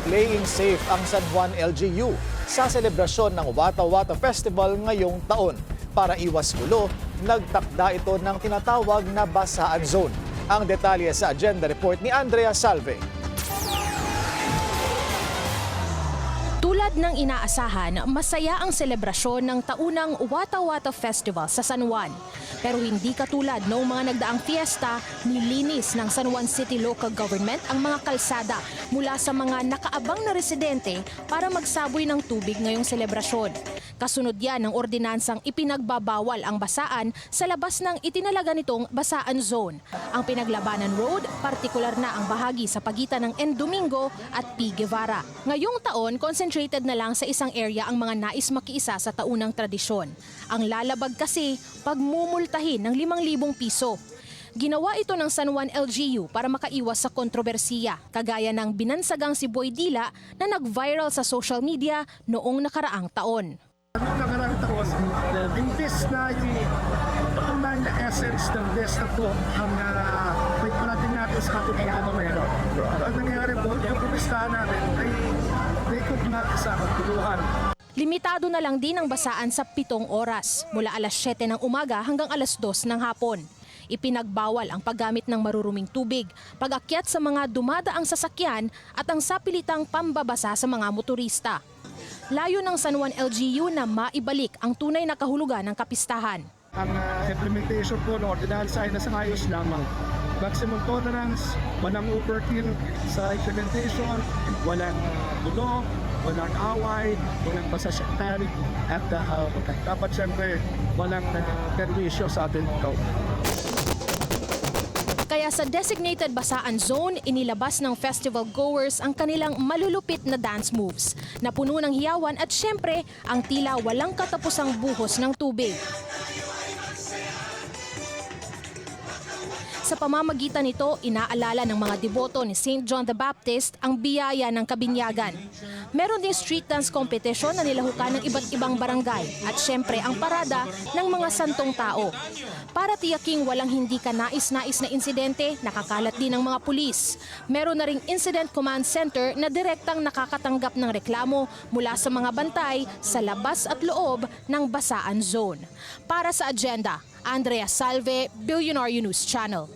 playing safe ang San Juan LGU sa selebrasyon ng Wata Wata Festival ngayong taon. Para iwas gulo, nagtakda ito ng tinatawag na basaan zone. Ang detalye sa agenda report ni Andrea Salve. Tulad ng inaasahan, masaya ang selebrasyon ng taunang Wata Wata Festival sa San Juan. Pero hindi katulad noong mga nagdaang fiesta, nilinis ng San Juan City Local Government ang mga kalsada mula sa mga nakaabang na residente para magsaboy ng tubig ngayong selebrasyon. Kasunod yan ng ordinansang ipinagbabawal ang basaan sa labas ng itinalaga nitong basaan zone. Ang Pinaglabanan Road, partikular na ang bahagi sa pagitan ng N. Domingo at P. Guevara. Ngayong taon, concentrated na lang sa isang area ang mga nais makiisa sa taunang tradisyon. Ang lalabag kasi, pagmumultahin ng 5,000 piso. Ginawa ito ng San Juan LGU para makaiwas sa kontrobersiya, kagaya ng binansagang si Boy Dila na nag-viral sa social media noong nakaraang taon. Noong nakaraang taon, imbes na yung tunay na essence ng best na po ang may parating natin sa kapitang mamaya. Ang nangyari po, yung pumistahan natin ay may kumpuna sa kapituluhan. Limitado na lang din ang basaan sa 7 oras, mula alas 7 ng umaga hanggang alas 2 ng hapon. Ipinagbawal ang paggamit ng maruruming tubig, pag-akyat sa mga dumadaang sasakyan at ang sapilitang pambabasa sa mga motorista. Layo ng San Juan LGU na maibalik ang tunay na kahulugan ng kapistahan. Ang implementation po ng ordinansa ay nasa ayos lamang. Maximum tolerance, walang overkill sa implementation, walang gulo, walang away, walang pasasaktan, at dapat siyempre walang perwisyo sa ating ikaw. Kaya sa designated basaan zone, inilabas ng festival goers ang kanilang malulupit na dance moves na puno ng hiyawan at syempre ang tila walang katapusang buhos ng tubig. Sa pamamagitan nito, inaalala ng mga deboto ni St. John the Baptist ang biyaya ng kabinyagan. Meron din street dance competition na nilahukan ng iba't ibang barangay at syempre ang parada ng mga santong tao. Para tiyaking walang hindi kanais-nais na insidente, nakakalat din ng mga pulis. Meron na ring Incident Command Center na direktang nakakatanggap ng reklamo mula sa mga bantay sa labas at loob ng basaan zone. Para sa agenda, Andrea Salve, Billionaire News Channel.